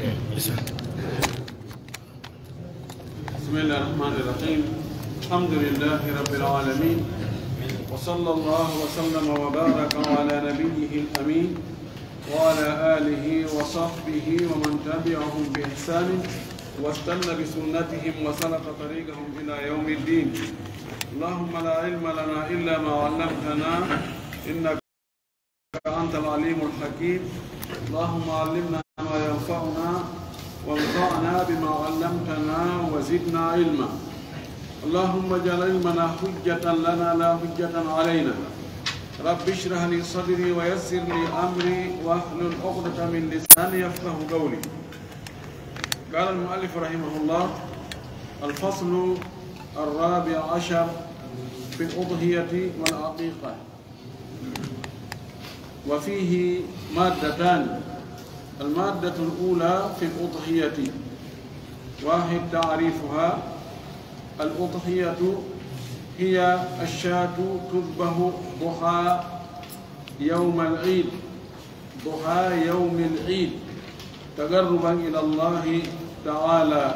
بسم الله الرحمن الرحيم. الحمد لله رب العالمين، وصلى الله وسلم وبارك على نبيه الأمين وعلى آله وصحبه ومن تبعهم بإحسان واستنى بسنتهم وسلك طريقهم إلى يوم الدين. اللهم لا علم لنا إلا ما علمتنا إنك أنت العليم الحكيم. اللهم علمنا ما ينفعنا وانفعنا بما علمتنا وزدنا علما. اللهم اجعل علمنا حجة لنا لا حجة علينا. رب اشرح لي صدري ويسر لي أمري واحلل عقدة من لساني يفقه قولي. قال المؤلف رحمه الله: الفصل الرابع عشر في الأضحية والعقيقة، وفيه مادتان. المادة الأولى في الأضحية، واحد تعريفها: الأضحية هي الشاة تذبح ضحى يوم العيد، ضحى يوم العيد تقربا إلى الله تعالى.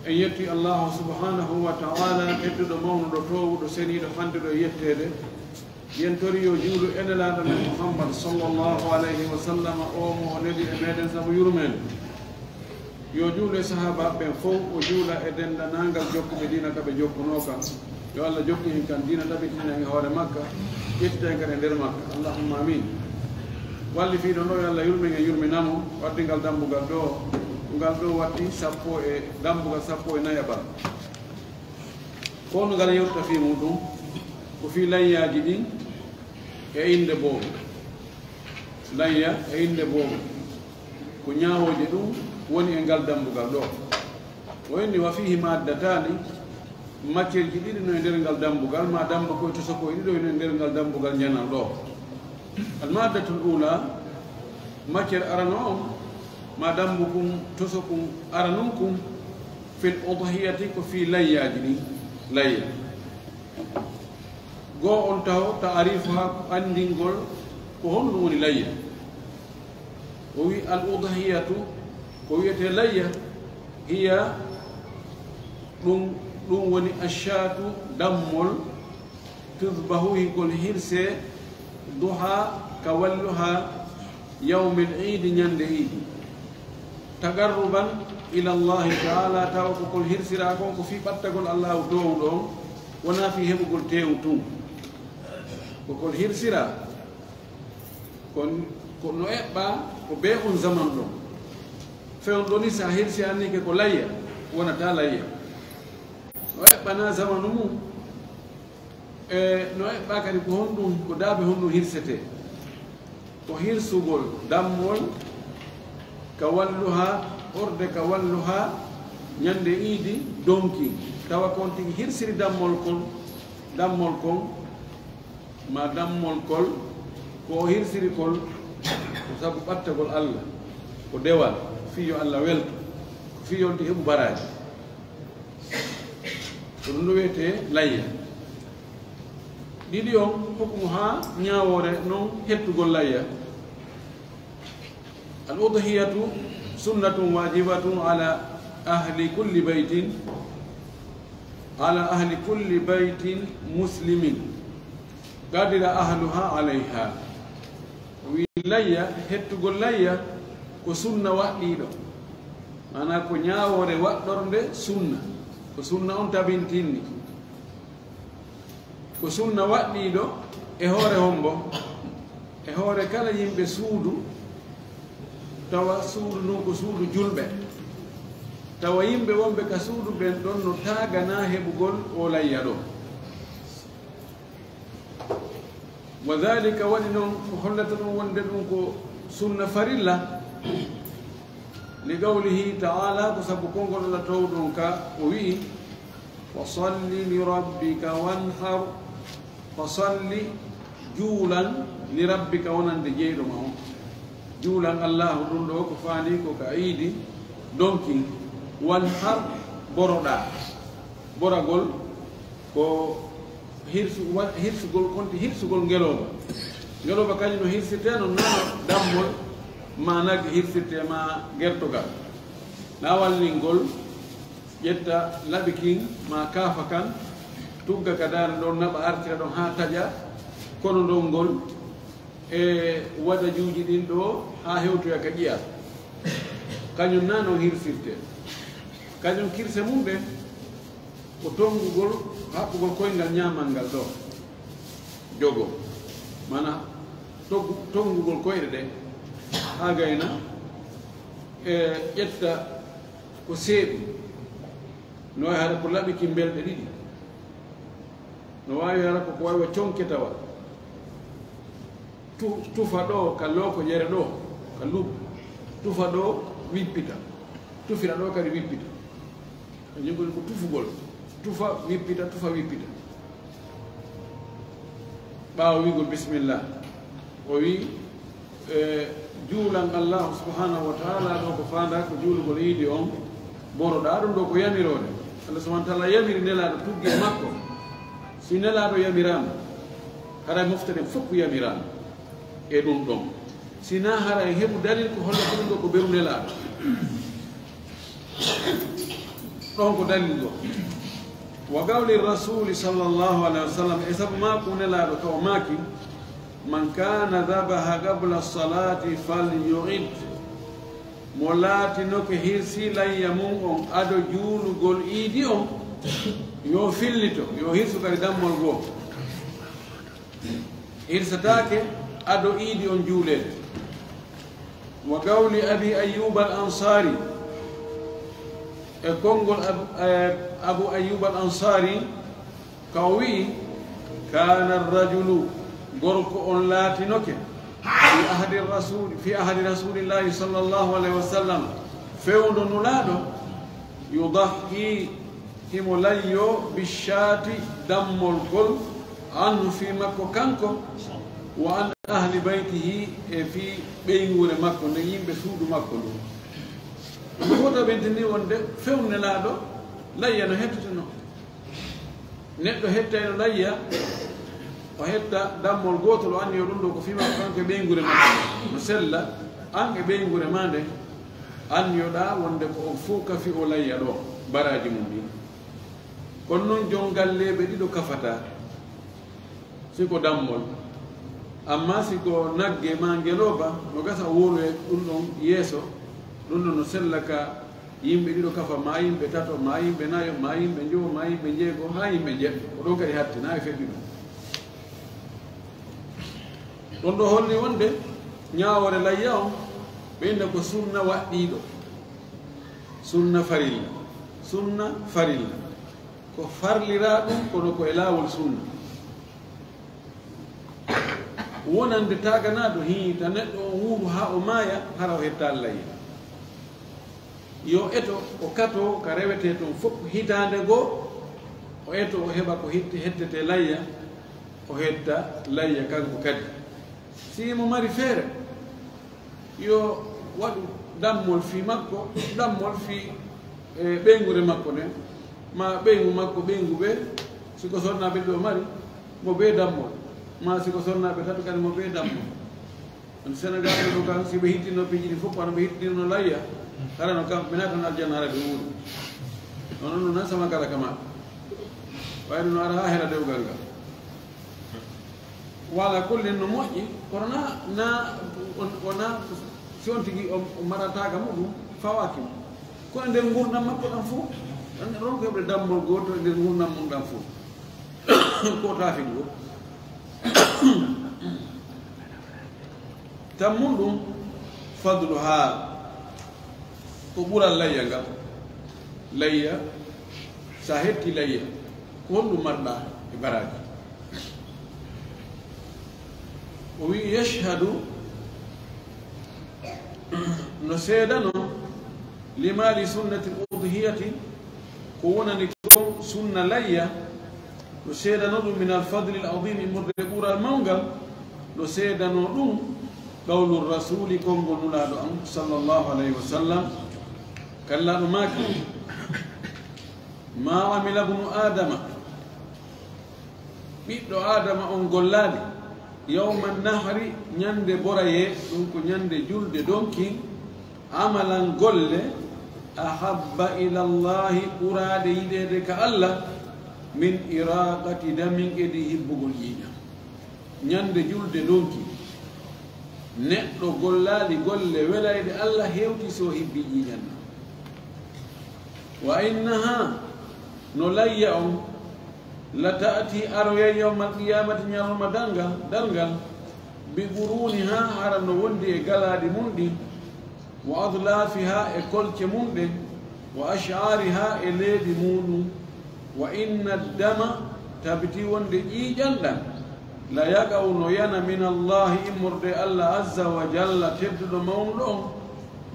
أن يأتي الله سبحانه وتعالى يتد مولد تو سنيد خندد يتد ينتري يجول إن لا محمد صلى الله عليه وسلم أو مهندي أمين سب يرمن يجول صحابة بن فوق وجول إدن نانغال جوك مدينة كبجوك نوكا يا الله جوك إن كان دينا تبتنا يهور مكة يفتح كان ندير مكة. اللهم آمين. واللي في دونو يا الله يرمن نامو واتنقال دامو قالدو ngaldo wati sappo e dambuga sappo e nayaba kono ngala yewta fi mudum ko fi layyaji din e inde boobu layya e inde boobu ko ñaawoje ɗum woni e ngal dambugal ɗo wayni wa fihi maddatani matiére ji ɗiɗi no e nder ngal dambugal ma damba koye toso koye ɗiɗo no e nder ngal dambugal ñanal ɗo. al maddatul ula matiére arano on ما دمكم تسكم أرنكم في الأضحية في لياجني ليا جو أنتهو تعريفها أندينغول كهون نوني ليا وهي الأضحية وهي ليا هي لون وني الشاة دمول تذبحه يقول هيرسي ضحى كولها يوم العيد يندهي تقربا إلى الله تعالى تاوكو كل هرسرا كونكو في باتقول الله دوم ونا في هبقول تيوتون وكل هرسرا كون نوئبا وبيعون زمن لهم فيون دوني سا هرسراني كو لايا ونا تا لايا نوئبا نا زمن مو نوئبا كان كو هندون كو دابي هندون هرسته كو هرسوغول دامول kawalluha orde kawalluha ñande iidi donki tawa kon tigi hirsiri dammol kon ma dammol kol ko hirsiri kol sabu ɓattagol Allah ko dewal fiyo Allah welto fiyolti heɓu baraji ko ɗum ɗo wiyete layya. ɗiɗi on hokmu ha ñawore noon hettugol layya. الأضحية سنة واجبة على أهل كل بيت مسلم قادر أهلها عليها. ولاية هتقول لاية كسنة وحيدة أنا كنيا وري وقدرنده سنة كسنة أنت بنتيني كسنة وحيدة إهوري همبو إهوري كلا يمبي سودو tawa suudu non ko suudu julɓe tawa yimɓe wonɓe ka suudu ɓen ɗon no taagana heɓugol o layya ɗo. wa dhalika waɗi noon ko hollata ɗum wonde ɗum ko sunna farilla li qawlihi taala ko sabu konngol Allah taw ɗon ka o wi'i wa salli li rabbika wanhar fa salli juulan li rabbika wonande jeyɗo ma on juulan allahu ɗum ɗo ko faani ko ka iidi donki wanhar boroɗa boragol ko hirsugol konti hirsugol ngeloba kañum no hirsite no noon dammol ma nag hirfirte ma gertogal na wallingol ƴetta laɓi kin ma kaafa kan tugga ka dana ɗon naɓa artira ɗon ha taƴa kono ɗon ngol e waɗa juuji ɗin ɗo ha hewtoya ka ƴiya kañum na noon hirfirte kañum kirse mum ɓe ko tongugol haɓɓugol koyngal ñamal ngal ɗo jogo mana tongugol koyɗe ɗe ha gayna e ƴetta ko seeɗi no wawi haɗa ko laɓiki belɗe ɗiɗi no wawi hara koko wawi wa conke tawa tufa ɗo ka loko yere ɗo ka lub tufa ɗo wippita tufira ɗo kadi wippita kañum ko tufugol tufa wippita tufa wippita ɓaawa wigol bisimillah o wi juulan allahu subhanahu wa taala ɗo ko fanda ko juulugol yiidi on boroɗa ɗum ɗo ko yamirode allah subahana taala yamiri nelaɗo tuggi e makko si nelaɗo yamirama haɗa moftaɗen fof yamirama e ɗum ɗon sina hara e heɓu dalil ko hollata ɗum ɗo ko ɓeru nelaɗo ɗon ko dalil ɗo wa gawli rasuli sallllahu alayhi wa sallam e sabu ma ko nelaɗo kawo maki man kana dabaha qabla salati falyuid mo laatino ko hirsi layya mum on ado juulugol iidi on yo fillito yo hirsu kadi dammol goo hirsatake ado iidi on juulede wa gawli abi ayyub al ansari e konngol abu ayyub al ansari kaw wi kana rajulu gorko on laatinoke fi ahadi rasulillahi sallllahu alayhi wa sallam fewndo nulaaɗo yudahi himo layyo bishati dammol gol anhu fi makko kanko wa an ahli baytihi e fi ɓeygure makko nde yimɓe suudu makko ndu ɗum foto ɓentini wonde fewnelaaɗo layya no hettoteno neɗɗo hettayno layya o hetta dammol gotol o anni yo ɗum ɗo ko fimakko kanko e ɓeygure makko no sella an e ɓeygure ma nde anniyoɗa wonde ko on fof kafi o layya ɗo baraji mum ɗi kono noon jon galleɓe ɗiɗo kafata siko dammol amma siko nagge ma ngeloba no gasa woloe ɗum ɗon yeeso ɗum ɗon no sella ka yimɓe ɗiɗo kafa ma yimɓe tato ma yimɓe nayo ma yimɓe jowo ma yimɓe jeego ha yimɓe jeɗɗo ko ɗon kadi hatti na e feɓɓi ɗum ɗon ɗo holli wonde ñawore layya on ɓeyde ko sunna waɗɗiɗo sunna farilla ko farlira ɗum kono ko e laawol sunna wonande taganaɗo hiita neɗɗo o wuuru ha o maaya hara o hetta layya yo eto o kato ka rewete toon fof hitande goo o eto o heɓa ko hettete layya o hetta layya kanko kadi simo mari feere yo waɗu dammol fi makko dammol fi e ɓeygure makko nden ma ɓeygu makko ɓeygu ɓe siko sonnaɓe ɗo mari mo ɓe dammol ma siko sonnaɓe tato kadi mo ɓe dammol on sénégal ɗo kan siɓe hittino piiji ɗi fof kono ɓe hittino layya hara no kam mina tan aljanna hara ɓe wuuro noon no nan sama kala kama wayno no ara ha hera dewgal ngal wala kullin no moƴƴi kono na wona si on tigi o marataga muɗum fawakimo kono nder gurdam makko ɗam fof ron ko heɓde dammol goto nder gurdam mum ɗam fof ko tafiɗi o tan mum ɗum fadlu ha ko ɓural layya ngal layya sa hetti layya ko honɗum marɗa e baraji o wi yashhadu no seedano limali sunnati l udhiyati ko wonani ko sunna layya no seedano ɗum min alfadli l adim immorde ɓural mawgal no seedano ɗum qawlu rasuli konngol nulaɗo am sallllahu alayhi wa sallam kallaɗo maki ma amila bnu adama ɓiɗɗo adama on gollali yawma nahri ñande boraye ɗum ko ñande julde donki amalan golle ahabba ila llahi ɓurade yiɗede ka allah min iraqati damin edi hibbugol ƴiiƴam ñande julde donki neɗɗo gollali golle welayde allah hewti so hibbi ƴiiƴanna wa innaha no layya on la taati aroya yawma alqiyamati ñaloma dargal bi quruniha hara no wondi e galadi mum ɗi wa adlafiha e kolce mum ɗe wa ash'ariha e leedi muɗum wa inna dama tabiti wonde ƴiiƴanɗan la yaqaw no yana min allahi immorde allah azza wa jalla tedduɗo mawnuɗo on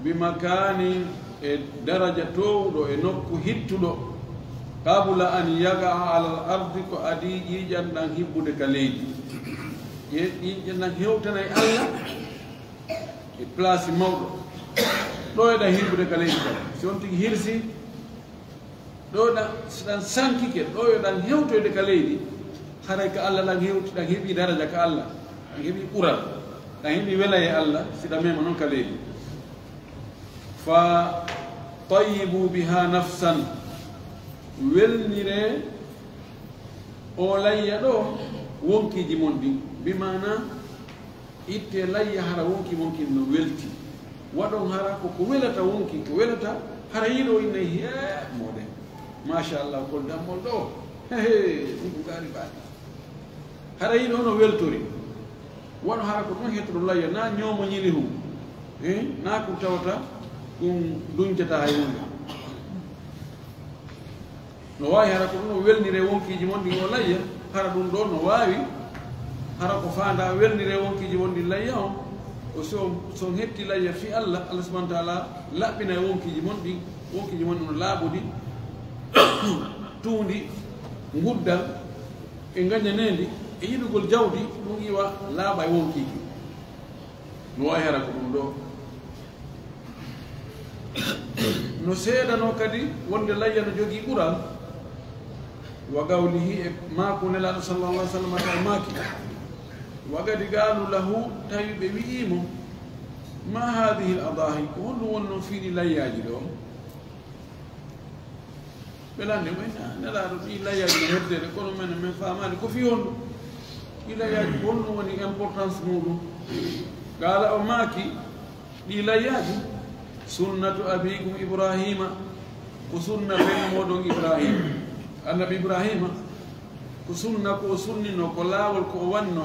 bi makani e daraja towɗo e nokku hittuɗo qabla an yagaa ala l ardi ko adi ƴiiƴanɗan hibbude ka leydi ƴiiƴanɗan hewtana e allah e place mawɗo ɗo eɗan hibbude ka leydi kam si on tigi hirsi ɗo ɗan sankike ɗo yoɗan hewtoyde ka leydi haray ka allah ɗan hewti ɗan heeɓi daraja ka allah ɗan heeɓi ɓural ɗan heeɓi wela e allah siɗa mema noon ka leydi fa tayibu biha nafsan welnire o layya ɗo wonkiji mon ɗin bimana itte layya hara wonki monkin no welti waɗon hara koko welata wonki ko welata hara yiɗo inne he moɗe machallah kol dammol ɗo hehe ɗum ko gaari baɗi hara yiɗo no weltori waɗo hara ko ɗon hettoɗo layya na ñoomo ñili hum na ko tawata ɗum duñtata hay hunde no wawi hara ko ɗum no welnire wonkiji mon ɗi o layya hara ɗum ɗo no wawi hara ko fanda welnire wonkiji mon ɗi layya on o so hetti layya fi allah allah subahana taala laɓɓina e wonkiji mon ɗi no laaɓudi tuundi nguddal e gañanendi e yiɗugol jawdi ɗum iwa laaɓa e wonkiji no wawi hara ko ɗum ɗo no seedano kadi wonde layya no jogii ɓural wa gawlihi e maako nelaɗo sallallah alih sallam ta maaki wagadi gaalu lahu tawi ɓe wi'imo ma hadihi l adahi ko honɗum wonno fiiɗi layyaji ɗo ɓelande mo nelaɗo ɗi layyaji no heddede kono men min famani ko fi honɗum ɗi layyaji ko honɗum woni importance muɗum gaala o maaki ɗi layyaji sunnatu abikum ibrahima ko sunna ɓen moɗon ibrahima annabi ibrahima ko sunna ko sunnino ko laawol ko o wanno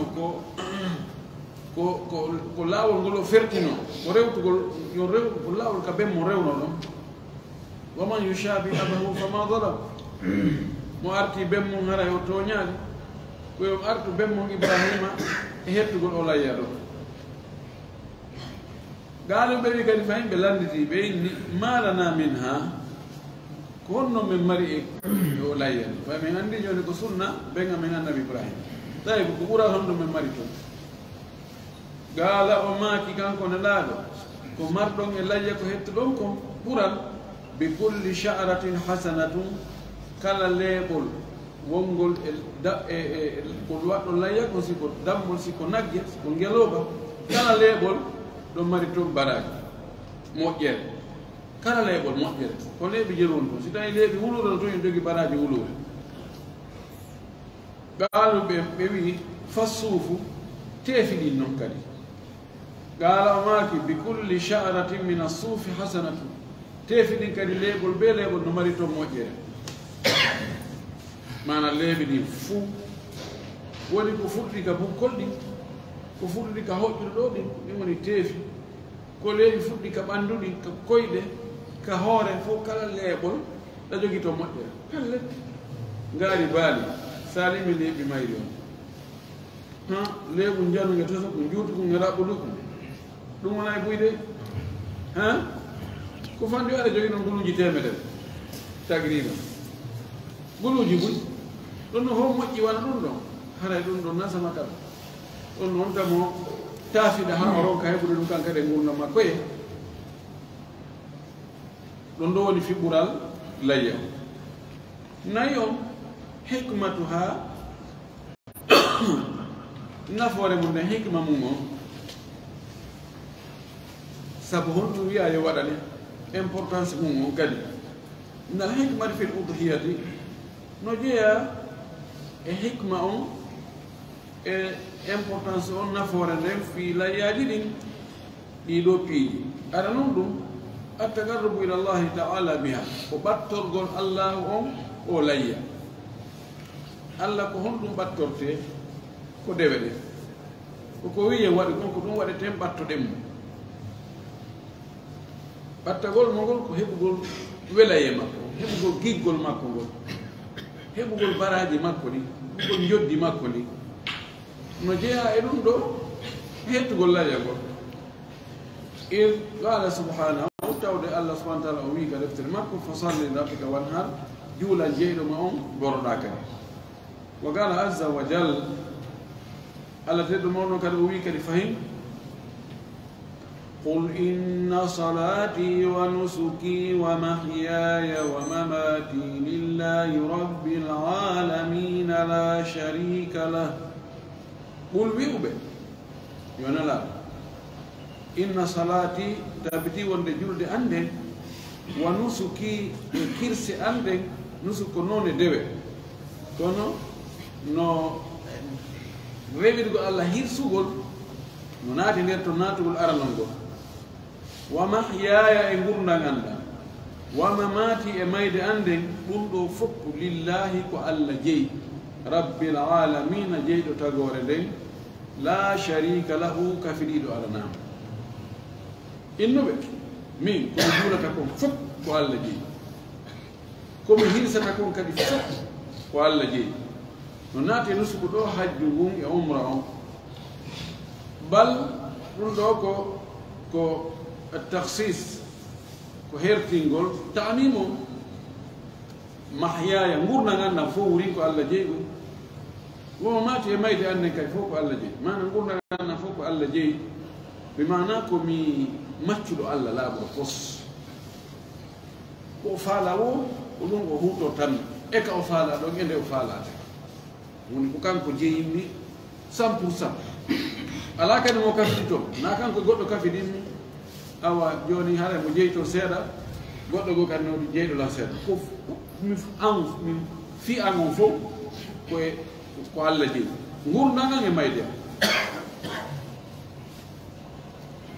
ko laawol ngol o fertino ko rewtugol yo rew ko laawol ka ɓen mo rewno ɗon wa man yushabi abahu fama dalam mo arti ɓen mum hara yo toñaali koyo artu ɓen mum ibrahima e hettugol o layya ɗo gaalo ɓewi kadi fayin ɓe landiti ɓe inni malana min ha ko honno min mari e o layyani fay min anndi joni ko sunna ɓenga min annabi ibrahima tawi ko ɓura honɗo min mari toon gaala o maaki kanko ne laaɗo ko marɗon e layya ko hettoɗon ko ɓural bi kulli sha'ratin hasanatum kala leeɓol wongol ko waɗɗo layya ko siko dammol siko nagge siko ngeloba kala leeɓol ɗon mari toon baraji moƴƴere kala leeɓol moƴƴere ko leeɓi jeroon toon si tawi leeɓi wulure no toon en jogii baraji wulure gaaluɓe ɓe wi fassuufu teefi ɗin noon kadi gaala o maaki bi kulli sha'ratin min assuufi hasanatu teefi ɗin kadi leeɓol be leeɓol no mari toon moƴƴere mana leeɓi ɗin fuu woni ko fuɗɗi ka bukkol ɗin ko fuɗɗi ka hoƴƴuɗo ɗo ɗin ɗin woni teefi ko leeɓi fuɗɗi ka ɓannduɗi ka koyɗe ka hoore fof kala leeɓol ɗa jogii to moƴƴere pellet ngaari baali salimi leeɓi mayri on leeɓu njanuge toso ko juutu ko raɓɓudu ko ɗum wona e buyde ko fandi aɗa jogii noon guluuji temedere tagriba guluuji buy ɗon no fof moƴƴi wana ɗum ɗon haray ɗum ɗon nasama kam ɗon noon tamo taafiɗa ha o ronka heɓude ɗum kankade gurdam makko e ɗon ɗo woni fiɓɓural layya nayi on hikmatu ha nafoore mum ne hikma mum o sabu honɗum wiya yo waɗane importance mum o kadi nal hikmati fil udhiyati no jeeya e hikma on e importance on nafoore nden fi layyaji ɗin ɗiɗo piiji aɗa noon ɗum attagarrubu ila llahi taala biha ko ɓattorgol allahu on o layya allah ko honɗum ɓattorte ko dewe ɗe koko wiye waɗi kon ko ɗum waɗeten ɓattoɗen mo ɓattagol mo ngol ko heɓugol welaye makko heɓugol giggol makko ngol heɓugol baraji makko ɗi heɓugol joddi makko ɗi no jeeya e ɗum ɗo hettugol layya ngol إذ قال سبحانه وتعالى الله سبحانه وتعالى أويك دفتر مكة فصل لربك وانهار جولا جيد معهم برداك وقال عز وجل الله تدمون كان أويك لفهم قل إن صلاتي ونسكي ومحياي ومماتي لله رب العالمين لا شريك له قل بيوبي يونا لا إن صلاتي تابتي وند جولد أندن ونسكي كيرسي أندن نسك نون دبي كونو نو ريبيدغو الله هيرسوغول no naati nder to naatugol aralon ngol wa mahyaya e gurdam anda wa mamati e mayde anden ɗum ɗo fof lillahi ko allah jeyi rabbil alamina jeyɗo tagore nden la sharika lahu kafiɗiɗo alanama innuɓe min komi juulata kon fof ko allah jeyi komi hirsata kon kadi fof ko allah jeyi no naati e nusuku ɗo hajju ngun e umra on bal ɗum ɗo ko takhsis ko hertingol tanimo mahyaya gurna gandan fof wuri ko allah jeyi ɗum woma mati e mayde annen kadi fof ko allah jeyi mana gurna gandan fof ko allah jeyi ɓe mana komi maccuɗo allah laaɓuɗo pos ko faala wo ko ɗum o huuɗo tan e ka o faala ɗon e nde o faalate woni ko kanko jeyinni 100%. ala kadi mo kafiti to na kanko goɗɗo kafidinni awa joni hara mo jeyi to seeɗa goɗɗo go kadi no jeyɗo la seeɗa ko min fi an on fof koye ko allah jeyi gurdagan e mayde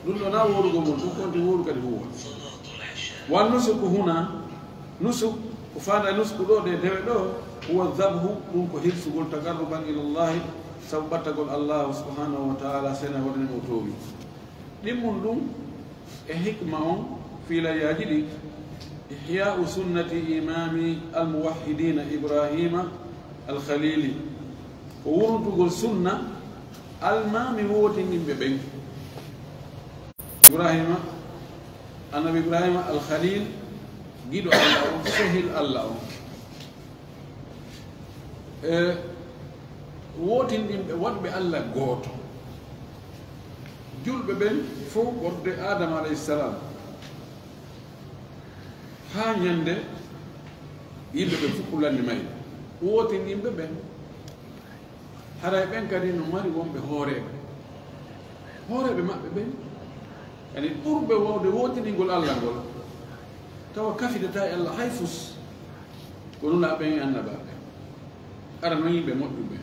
ɗum ɗo na worugo mon ɗum konti woru kadi huwa wan nusuku huna nusuk ko fanda nusku ɗo de dewe ɗo huwa dhabhu ɗum ko hirsugol tagarruban ilallahi sabu ɓattagol allahu subhanahu wa taala sene waɗani o toowi ɗimmum ɗum e hikma on fiilayaji ɗi ihya'u sunnati imami almuwahhidina ibrahima alkhalili ko wurtugol sunna almami wotinɗimɓe ɓen ibrahima annabi ibrahima alkhalil giɗo allah on sehil allah on wotinɗimɓe waɗɓe allah gooto julɓe ɓen fof ɓorde adama alayhissalam ha ñande yimɓe ɓen fof kullandi mayde wotinɗimɓe ɓen haray ɓen kadi no mari wonɓe hooreɓe maɓɓe ɓen yani ɓurɓe wawde wotiningol allah ngol tawa kafidata e allah hay fus ko nuna ɓen e annabaɓe ara no yimɓe moƴƴuɓe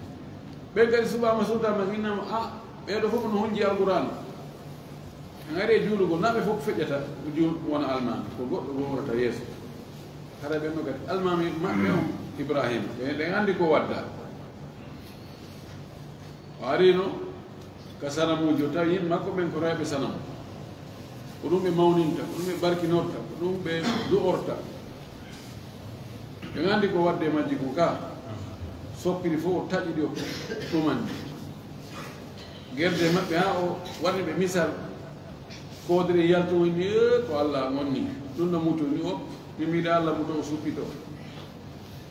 ɓen kadi subama sudama innama a ɓeɗo fof no honji alqouran ngari e juulugol naɓe fof feƴƴata wona almami ko goɗɗo gowrata yeeso hara ɓen no kadi almami maɓɓe on ibrahima ɓen andi ko wadda o arino ka sanamuji o tawi yimɓe makko ɓen ko rewɓe sanamu ko ɗum ɓe mawninta ko ɗum ɓe barkinorta ko ɗum ɓe du'orta ɓen andi ko wadde majji ko ka soppiri fof o taƴiɗi o ɗumandi gerde maɓɓe ha o waɗi ɓe misal kodire yalto woni ko allah gonni ɗum no muto ni o mi mbiɗa allah muto o suppito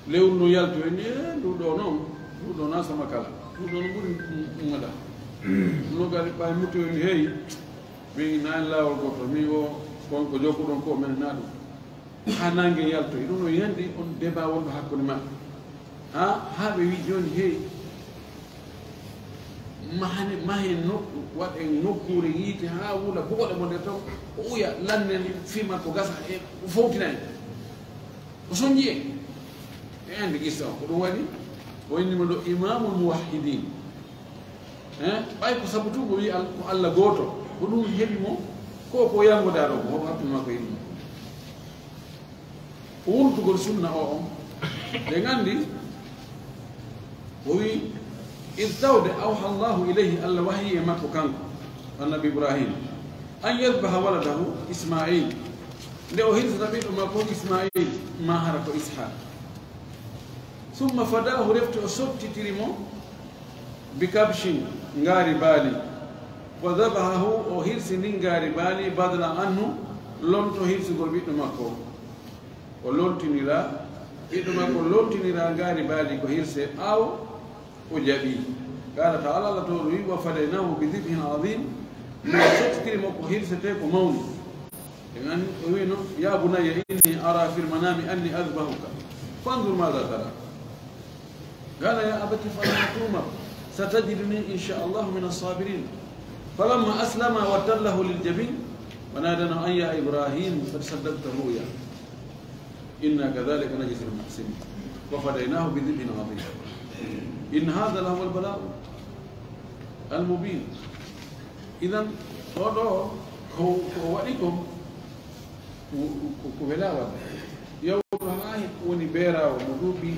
lewru no yalto ni nduɗo noon nduɗo na sama kala nduɗo no ɓuri ɗumaɗa no gari ɓay muto ni heeyi min nani lawol goto mi o konko jokkuɗon ko men na ɗum ha nangue yaltoy ɗum no yandi on débat wonɗo hakkude maɓɓe ha ɓe wi joni heeyi mahen nokku waɗen nokkuure yiite haa wula bogoɗe mo nde taw o uya lannen fima ko gasa e o fowtinayi o soñji e andi qissa o ko ɗum waɗi o innima ɗo imamul muwahhidin ɓay ko sabu tu mo wi ko Allah gooto ko ɗum heɓi mo ko yangodaɗo ko hakkude makko yimɓe o wurtugol sunna o on ɓe gandi o wi إذ تود أوحى الله إليه ألا وحي مكو كانكو النبي إبراهيم أن يذبح ولده إسماعيل لو هرس نبي مكو إسماعيل ما هرق إسحاق ثم فداه رفت أصبت تريمو بكبش غاري بالي وذبحه وهرس نغاري بالي بدلا عنه لونتو هرس قربيت مكو ولونتنيرا بيتو مكو لونتنيرا غاري بالي كو هرس أو وجبي قال تعالى لا تولي وفديناه بذبح عظيم ليستكري مكوهير ستيكو مون يعني يا بني إني أرى في المنام أني أذبحك فانظر ماذا ترى قال يا أبت فلا تؤمر ستجدني إن شاء الله من الصابرين فلما أسلم وتله للجبين ونادنا أن يا إبراهيم قد صدقت الرؤيا إنا كذلك نجزي المحسنين وفديناه بذبح عظيم إن هذا لهو البلاء المبين إذن هذا هو وعدكم كبلاوة يوم هاي وني بيرا ومدوبي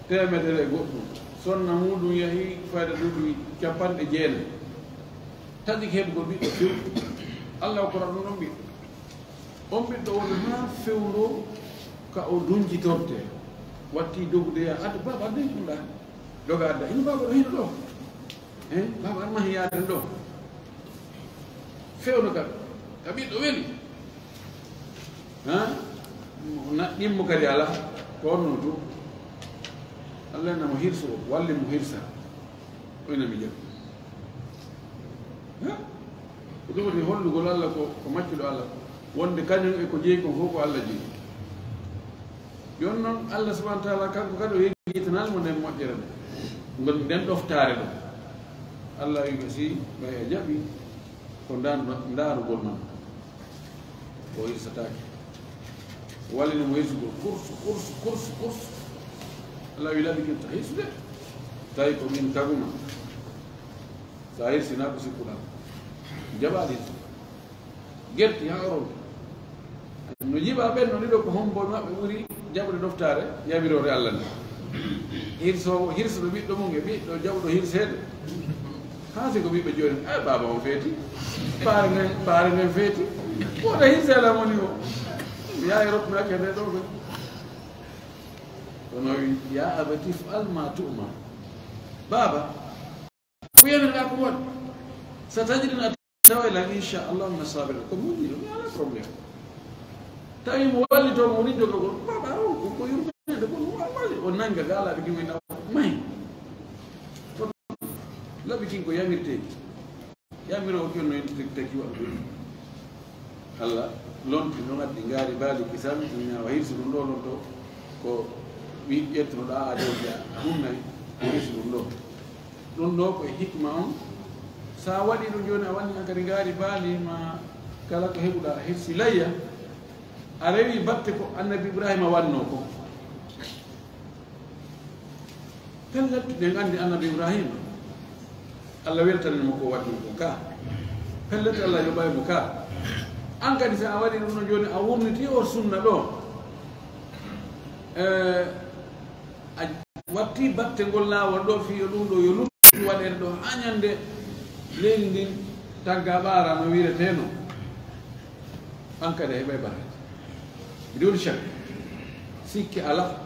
تامد لغوتو سنة مودو يهي فايدة دوبي كابان جيل تدك هيب قربي فيو الله قرآن نمبي أمبي دول ما فيولو كأودونجي تورتي watti dogde ya adda baba de ɗumɗa doga adda ino baba ɗo hino ɗo baba an mahi yaden ɗo fewno kam ka ɓiɗɗo weeli naɗɗimmo kadi ala ko onno to allah namo hirso walle mo hirsa oynami jam ko ɗum woni hollugol allah ko maccuɗo allah wonde kañum e ko jeeyi kon fof ko allah jeeyi yon noon allah subahana wa taala kanko kadi o yeggitanalmo nden moƴƴere nde gon nden ɗoftare ɗo allah wi si ɓay a jaɓi ko ndaarugol man o hirsatake o wallinimo hirsugol course allah wi laɓi kenta hirsude tawi ko min taguma sa hirsina ko sikkuɗa jaɓaɗo hirsude guerti ha oronde no jiiɓa ɓen no ɗiɗo ko hombo maɓɓe ɓuuri jaɓude ɗoftare yamirore allah nde hirsowo hirsuɗo ɓiɗɗo mum e ɓiɗɗo jaɓuɗo hirseede haasi ko ɓiɓɓe joni baba o feeti paare ngen feeti woɗa hirseela moni o yaha rokkunake nde ɗo koy kono wi ya abati fa'al ma tu'mar baba ko yamirɗa ko waɗ sa tajidina tawalan inchallah mina sabira ko muɗi ɗum ala probléme tawi mo wallitomo woni jogogol baba o ko yurmede ko walli o nanga gaalaɓe gimoyna mayi to laɓi kin ko yamirteɗi yamiro o jonno en taki waɗo ɗum allah lonti noon addi ngaari baali kisal ñawa hirsi ɗum ɗo ɗon to ko wi ƴettunoɗa a dewde a humnayi hirsi ɗum ɗo ɗum ɗo koye hikma on sa waɗi ɗum joni a wanni an kadi ngaari baali ma kala ko heɓuɗa hirsi layya a rewi batte ko annabi ibrahima wanno ko pellettude en andi annabi ibrahima allah weltanimo ko waɗi ko ka pellete allah yoɓaymo ka an kadi sa a waɗi ɗum no joni a wurniti o sunna ɗo a watti batte ngol lawol ɗo fiyo ɗum ɗo yo lumti waɗede ɗo ha ñande leydi ndin tagga ɓaara no wireteno an kadi a heɓay barade bidon shak sikki ala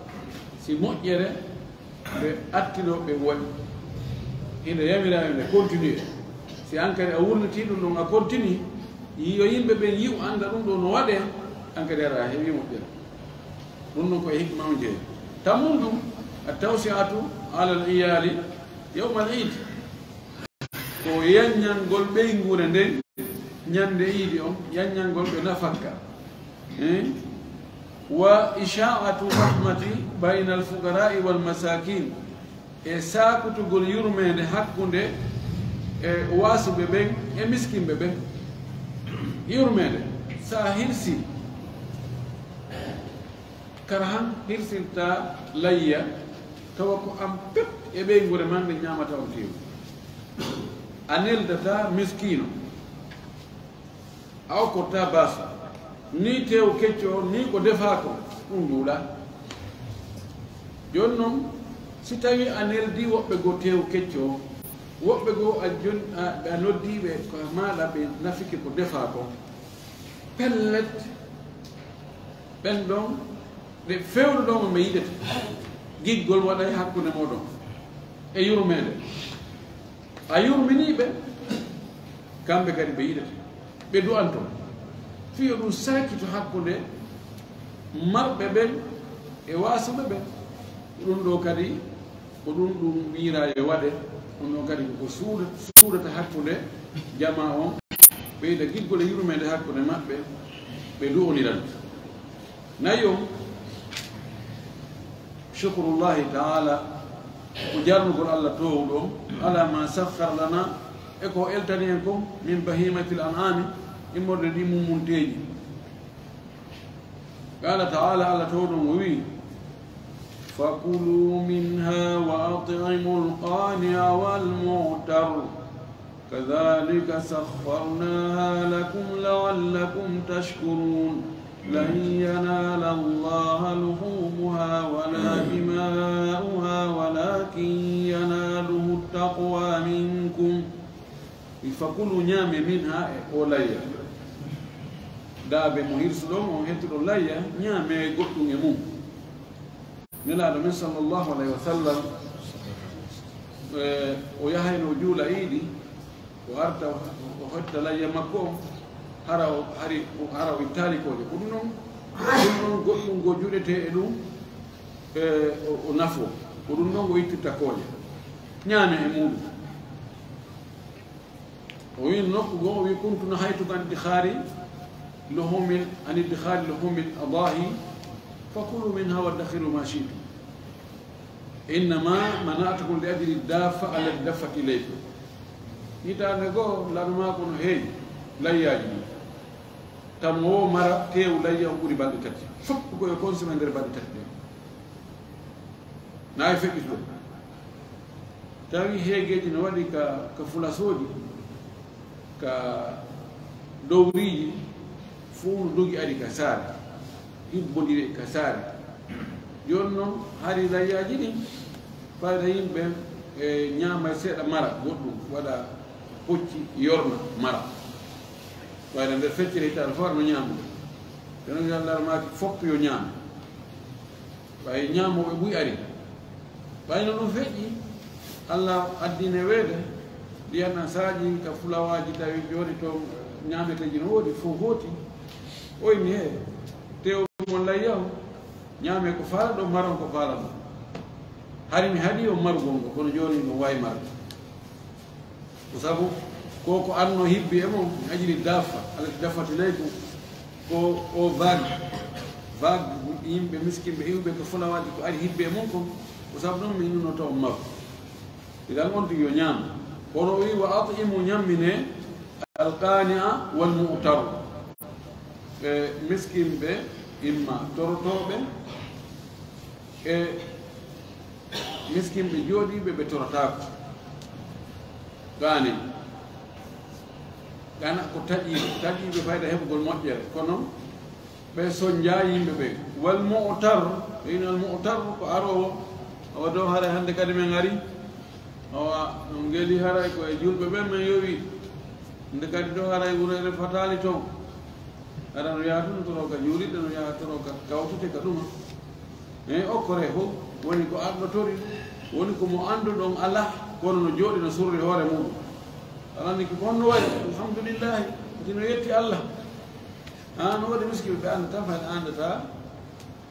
si moƴƴere ɓe attiɗo ɓe waɗi ina yamirami nde continue si an kadi a wurniti ɗum ɗon a continue yo yimɓe ɓen yiw anda ɗum ɗo no waɗe an kadi ara heewi moƴƴere ɗum ɗon koye hikma on jeeyi tammum ɗum a tawsiatu ala l iyali yawma al id ko yaññangol ɓeygure nden ñande iidi on yaññangol ɓe nafakka wa isha'atu rahmati bayna al fuqara'i wal masakin e sakutugol yurmede hakkunde e wasuɓe ɓen e miskimɓe ɓen yurmede sa hirsi kara han hirsirta layya tawa ko am pep e ɓeygure man ɓe ñamata o tew a neldata miskino aw kotta basa ni tew kecco ni ko defa ko ɗum duuɗa joni noon si tawi a neldi woɓɓe go tew kecco woɓɓe go a noddiɓe ko maɗa ɓe nafiki ko defa ko pellet ɓen ɗon ɗe fewɗo ɗon o mi yiɗete giggol waɗa e hakkude moɗon e yurmede a yurminiɓe kamɓe kadi ɓe yiɗete ɓe du'anto fiyo ɗum sakito hakkude marɓe ɓen e wasuɓe ɓen ɗum ɗo kadi ko ɗum wiira e waɗe ɗum ɗon kadi ko suudata hakkude jama on ɓeyda giggol e yurmede hakkude maɓɓe ɓe du'oniran nayi on shukrullahi taala ko jarnugol allah towɗo ala ma sakhar lana e ko eltani en ko min bahimatil an'ami immorde ɗi mummunteji qala taala allah towɗon o wi fakulu minha wa at'imu alqani'a walmu'tar kadhalika sakharnaha lakum la'allakum tashkurun لن ينال الله لحومها ولا دماؤها ولكن يناله التقوى منكم فكلوا نيام منها أوليا دابة مهير سلوم وهيتر أوليا نيام قلتم يمو نلا من صلى الله عليه وسلم ويهين وجول أيدي وأرتا وحتى ليا مكوم haraw ittali koje ko ɗum noon goɗɗum go juɗete e ɗum o nafo ko ɗum noon go ittitta koje ñaame e muɗum o wi nokku go o wi kuntu nahaytuka an iddikhari luhumil adahi fakulu minha waddakhiru ma shi'tum innama mana'tukum li ajli dafa allati daffat ilaykum hitande goo lanuma kono heewi layyaji tam o mara tew layya o ɓuri balɗe tati fof koye consommé nder balɗe tati ɗe nayi feƴƴi ɗo tawi heegeji no waɗi ka fulasoji ka dowriji fuu no dogi ari ka saare hibbodiri ka saare joni noon hari layyaji ɗin fayda yimɓe e ñaama seeɗa mara goɗɗum waɗa hocci yorna mara wayno nder feccere hittaɗo fof no ñaamude teno allah maki fopp yo ñaama ɓay ñaamoɓe ɓuy ari ɓayno ɗum feƴƴi allah addine weede ndiyana saaji ka fulawaji tawi joni to ñaameteji no woodi fof hooti oyni he tewmo layya o ñaame ko faala ɗo maron ko faala ɗo hari mi haɗi o marugol ngo kono joni no wawi marde ko sabu koko anno hibbi e mon mi ajiri dafa alati dafati leyku ko o vague yimɓe miskimɓe iwɓe ko fulawaji ko ari hibbi e mon kon ko sabu ɗum mi innunoto o maru idan on tigi yo ñaama kono o wi wa atimu ñammine alqania walmu'taru ɓe miskimɓe imma torotoɓe e miskimɓe jooɗiɓe ɓe torotako gane gana ko taƴiɓe fayda heɓugol moƴƴere kono ɓe soñja yimɓe ɓe wal mu'tar ino al mu'tar ko arowo awa dow haray hannde kadi men ari awa ɗum geeli haray ko e julɓe ɓe men yowi nde kadi dow haray wurere fatali toon aɗa no yaha tun toro ka juuliɗɗe no yaha toro ka kawtute ka ɗuma e okkore fof woni ko arɗo tori woni komo annduɗon ala kono no jooɗi no surri hoore muɗum alani ko honno wayi alhamdulillahi tino yetti allah no waɗi miskiɓe ɓe andata fayde andata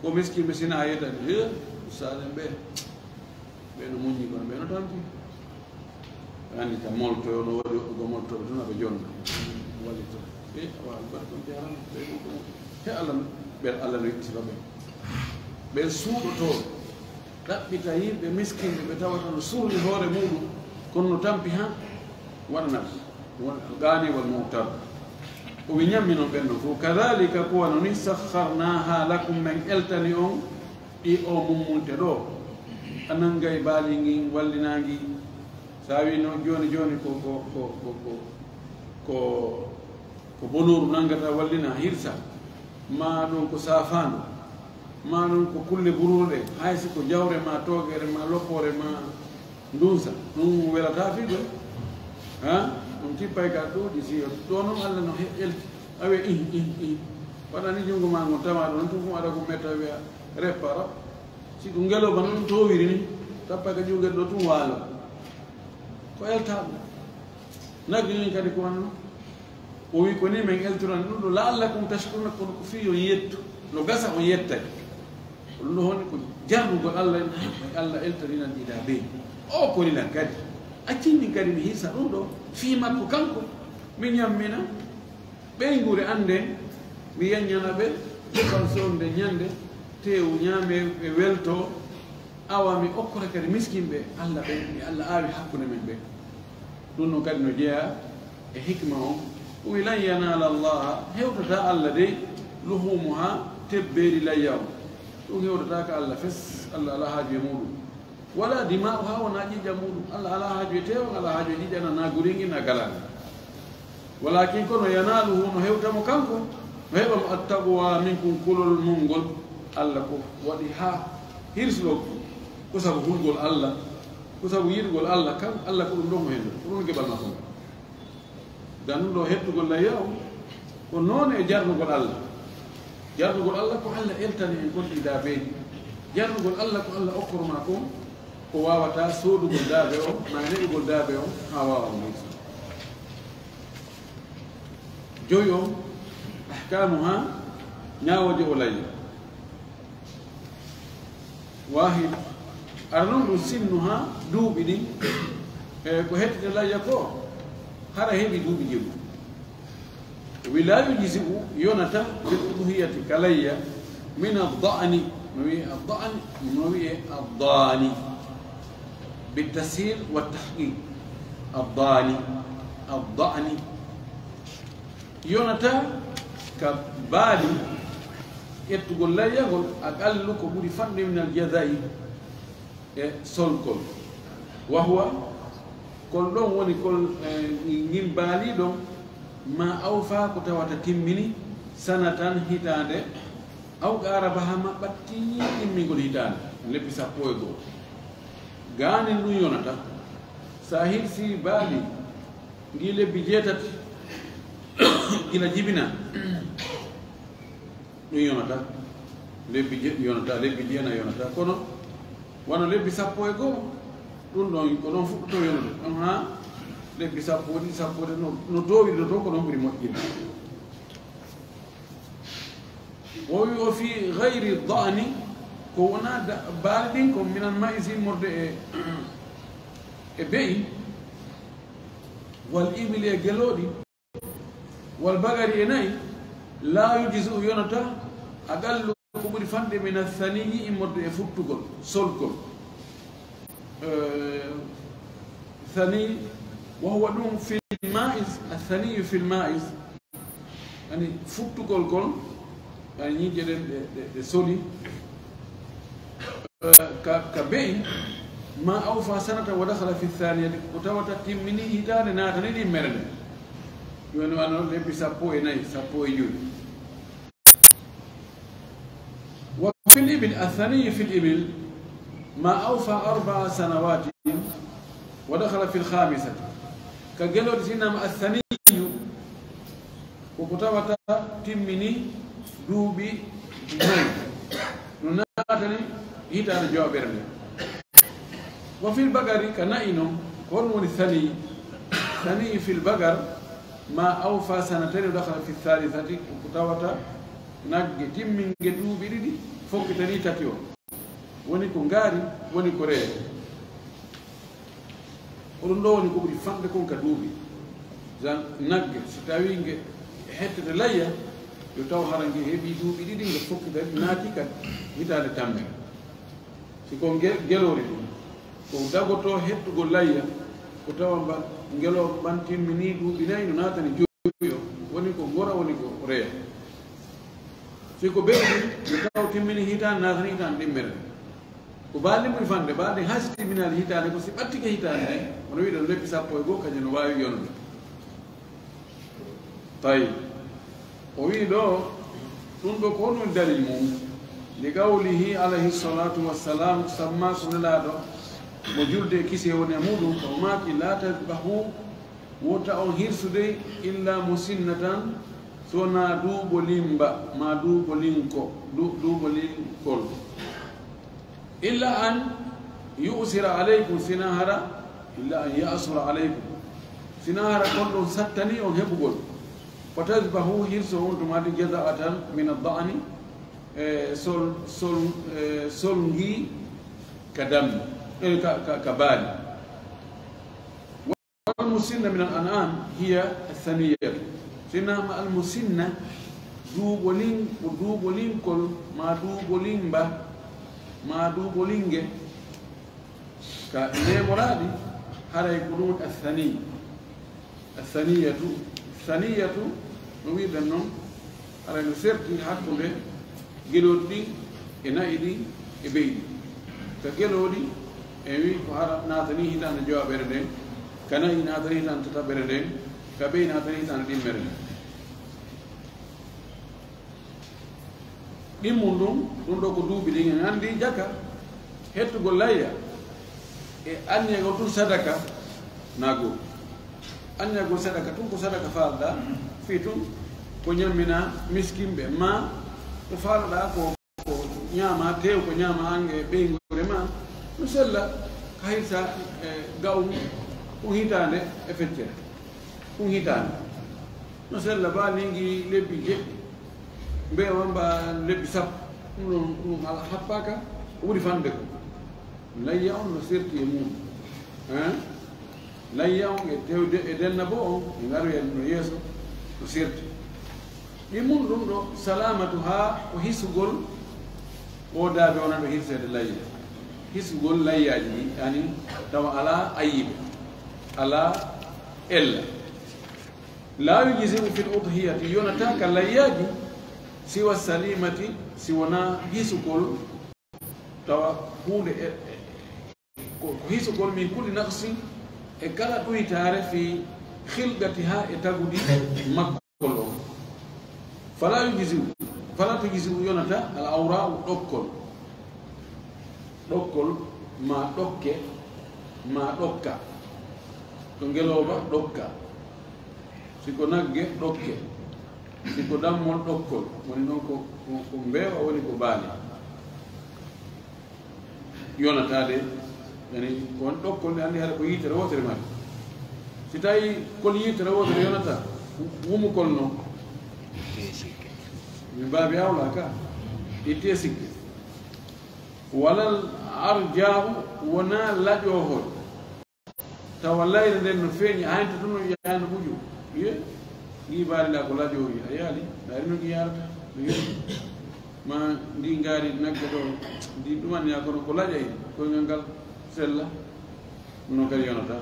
ko miskiɓe sina yettade e ustaden ɓe ɓeno muñi kono ɓeno tampi ɓe andi ka moltoyo no waɗi go moltoɓe tun aɓe jonna wallito awa albarkon jarama ɓe he allah ɓen allah no yettiba ɓen ɓen suuɗotoɓe ɗaɓɓita yimɓe miskinɓe ɓe tawata no surli hoore muɗum kono no tampi ha waɗana ganewal mowtar o wi ñammi noon ɓen ɗon fof kadalika ko wano ni sakharnaha lakum men eltani on ɗi o mummunte ɗo a nanngay baali ngi wallinagi sa wi noon joni joni ko bonoru nangata wallina hirsa ma ɗum ko safando ma ɗum ko kulle buruɗe haysi ko jawre ma togere ma loppore ma ndunsa ɗum welata fiɗo ha ɗum tippay ka ɗoɗi siyo ɗo noon allah no elti awe waɗani junngo ma ngon tama ɗo noon tum aɗa ko metta wiya reppa rap si ko ngeloba noon ɗum towiri ni tappa ka jungel ɗo tum waalo ko eltaɓe nagini kadi ko wanno o wi ko ni men elturan ɗum ɗo laallakum tashkuruna kono ko fi on yettu no gasa on yettay ɗum ɗo honni ko jarnugol allah allah eltaninan ɗiɗa bee o koninan kadi accinmin kadi mi hirsa ɗum ɗo fii makko kanko mi ñammina ɓeygure anden mi yaññana ɓe defan sonde ñande tew ñaame ɓe welto awa mi okkora kadi miskinɓe allah ɓe mi allah aawi hakkude men ɓe ɗum noon kadi no jeeya e hikma on o wi lan yanala allaha hewtata allah dey luhumuha tebbeeri layya o ɗum hewtata ka allah fes allah ala haaju e muɗum wala dima'u ha wona ƴiƴƴa muɗum allah ala haaju e tewa ala haaju e ƴiƴƴana na guringi na galani walakin kono yanaluhu no hewtamo kanko no heɓa mo attaqwa min kum kulol mum ngol allah ko waɗi ha hirslo ko sabu hulgol allah ko sabu yiɗgol allah kan allah ko ɗum ɗon mo hen ko ɗum geɓal makko dan ɗum ɗo hettugol layya o ko noon e jarnugol allah ko allah eltani en gonɗi daabeji jarnugol allah ko allah okkorma ko ko wawata soodugol daabe o ma heɓugol daabe o ha wawa mo hirsa joyi o ahkamu ha ñawoje o layya wahid ara noon ɗum sinnu ha duuɓi ɗin e ko hettete layya ko hara heɓi duuɓi jeeɗu wi la yujisi u yonata bil uduhiyati ka layya min addani no wiye addani no wiye addani بالتسهيل والتحقيق الضاني يونتا كبالي يتقول لا يقول أقل كبري فن من الجزاء سولكل وهو كل لون وني كل بالي لون ما أوفى كتوات تمني سنة هتانة أو قاربها ما بتي تمني كل هتانة اللي بيسافوه gani ɗum yonata sa hirsi baali ngi lebbi jeetati gila jibina ɗum yonata lebbi yonata lebbi jeena yonata kono wano lebbi sappo e goo ɗum ɗon ko ɗon fuɗɗoto yonude ɗon ha lebbi sappoɗi sappode no towiɗo to ko ɗon ɓuri moƴƴinde o wi o fi gayri dani ko wona baali ɗin ko minan maisi morde e beyi wal ibili e geloɗi wal bagari e nayi la yujisi u yonata a gallu ko ɓuri fanɗe min athaniyi immorde e futtugol solgol ثاني وهو دون في المائز الثاني في المائز يعني فوتو كول كول يعني نيجي de soli كبين ما أوفى سنة ودخل في الثانية وتوتا تمني هتان ناتني دي مرن يونو أنا لبي سابو إناي سابو يجول وفي الإبل الثاني في الإبل ما أوفى 4 سنوات ودخل في الخامسة كجلو سينما الثاني وكتوتا تمني دوبي ناتني هتان جوابرني وفي البقر كنائنو كون الثاني ثاني في البقر ما أوفى سنتين ودخل في الثالثة وكتاوتا نجي تيمين جدو بيدي فوق تاني تاتيو وني كونغاري وني كوريا ورندو وني كوبري فاند كون كدوبي زان نجي ستاوينج حتى لايا يتاو هارانجي هبي دوبي دي فوق تاني ناتي كان هتان تامي siko gelori ko dagoto hettugo layya ko tawa ngelo bantimmini duuɓi nayi no natani joyo woni ko gora woni ko reya siko ɓeydi no taw timmini hitande natani hitande ɗimmere ko balɗe mum fande balɗe hasi timminade hitande ko si ɓattike hitande nayi wono wiɗa no leppi sappo e goo kañum no wawi yonude tawi o wi ɗo ɗum ɗo ko honum dalil mum li qawlihi alayhi salatu wassalam samma ko nelaɗo mo julde kisi woni e muɗum ko maki la tadbahu wota on hirsude illa musinnatan sona duuɓo limba ma duuɓo linko duuɓo linkol illa an yusira aleykum sina hara illa an yasura aleykum sina hara kon ɗon sattani on heɓugol fa tasbahu hirso on tumade jaza'atan min adda'ani sol ngi ka dammi ka baali والمسنة من الأنعام هي الثنية سنة المسنة دوبولين كل ما دوبولين با ما دوبولين جه كأنه مرادي هذا يقولون الثنية نريد أنهم على نسرتي حقه جلودي إنايدي إبيدي كجلودي أمي فهذا ناتني هنا نجوا بردين kana ina tari tan tata bereden kabe ina tari tan dimere dimundum dum do ko duubi de ngandi jaka hettu go layya e anya go tun sadaka nago anya go sadaka tun ko sadaka falda fitum ko nyamina miskimbe ma ko falda ko nyama tew ko nyama ange be ngore ma musalla kaysa gaw hitande e feccere hitande no sella ba lingi lebbi jeɗɗi mbewa mba lebbi sappo ɗum ala happaka ɓuri fande ko layya on no serti e mum layya on e tewde e denna bo on e ngaru en no yeeso no serti ɗi mum ɗum ɗo salamatu ha o hisugol wodaɓe wona ɗo hirsede layya hisugol layyaji ɗi yani tawa ala ayiɓe ala ella la yujzi'u fil udhiyati yonata ka layyaji siwa salimati siwana hisukol tawa hunde ko hisukol min kulli naqsi e kala ɗoytare fi khilgatiha e tagudi makkol o fala tujzi'u yonata al awra'u ɗokkol ma ɗokke ma ɗokka to ngeloba ɗokka siko nagge ɗokke siko dammol ɗokkol woni noon ko mbeewa woni ko baali yonatade yani ko woni ɗokkol nde anndi haɗa ko yitere wotere mate si tawi kol yitere wotere yonata wumukol noon min mbaabi awla ka itte sikke walal arja'u wona laƴohol tawa layre nden no feeñi haynta tun no yahano ɓuƴu ye ni baaliɗa ko laƴowi a yaali ɗari no ɗi yarata ma ndi ngaari nagge ɗo ndi ɗumanniya kono ko laƴay koyngal ngal sella no kadi yonata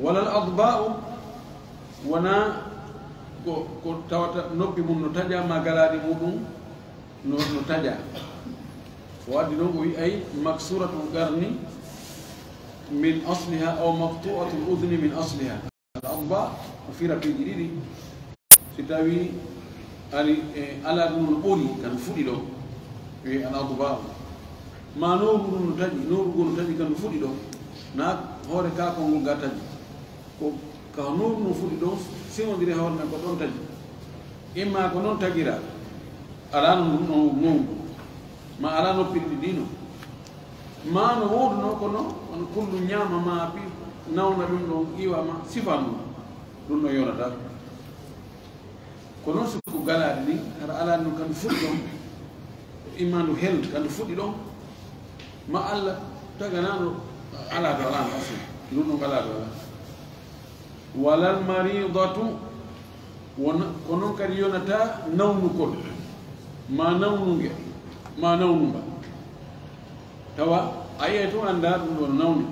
walal adba'u wona ko tawata noppi mum no taƴa ma galaɗi muɗum no taƴa o waddi noon o wi ay maksuratul garni من أصلها أو مقطوعة الأذن من أصلها الأضباء في ربي جديد ستاوي على نور الأولي كان فودي له الأضباء ما نور نتاجي كان فودي له ناك هوري كاكو غاتاجي ka نور نفودي له سيمو ديري هورنا كو دون تاجي إما كو نون تاجيرا على نور ما على نور دينو ما نقول نكونو أن كل نعم ما بي ناونا لونو إيوا ما سيفامو لونو يونا دار كونو سكو غالادي هر على نو كان فودو إيمانو هيل كان فودو ما الله تغنانو على دالان أصلا لونو غالادو ولا المريضة كونو كريونا تا ناونو كل ما ناونو ma nawnumba tawa aye to anda ɗum ɗon nawni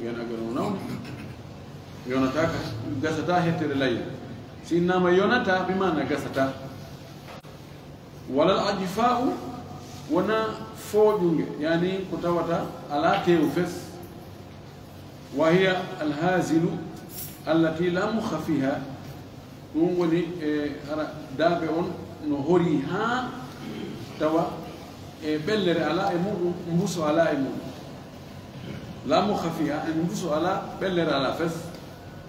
yanaga no nawni yonataka gasata hettere layya sinnama yonata bimana gasata wala al ajfa'u wona fooƴunge yani ko tawata ala tew fes wa hiya al hazilu allati la mukha fiha ɗum woni ara daabe on no hori ha tawa e ɓellere ala e muɗum mbuso ala e muɗum la mukha fiha en mbuso ala ɓellere ala fes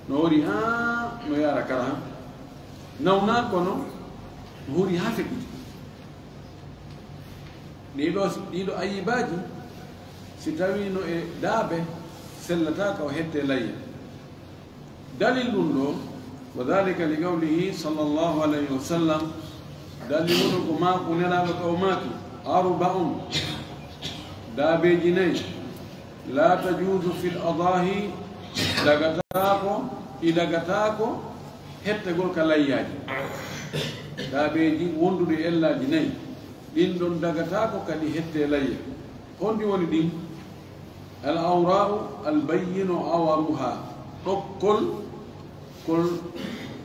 no hori ha no yara kala ha nawna kono no hori ha feƴƴiti ɗiɗo ayibaji si tawi no e daabe sellataka o hette layya dalil ɗum ɗo wa dhalika li qawlihi sallallahu alayhi wa sallam dalil ɗum ko maako nelaɗo qawmaki arba'un daabeji nayi la tajuzu fi l adahi dagatako hettegol ka layyaji daabeji wondude ellaji nayi ɗin ɗon dagatako kadi hette layya hondi woni ɗin al awra'u al bayyinu awaruha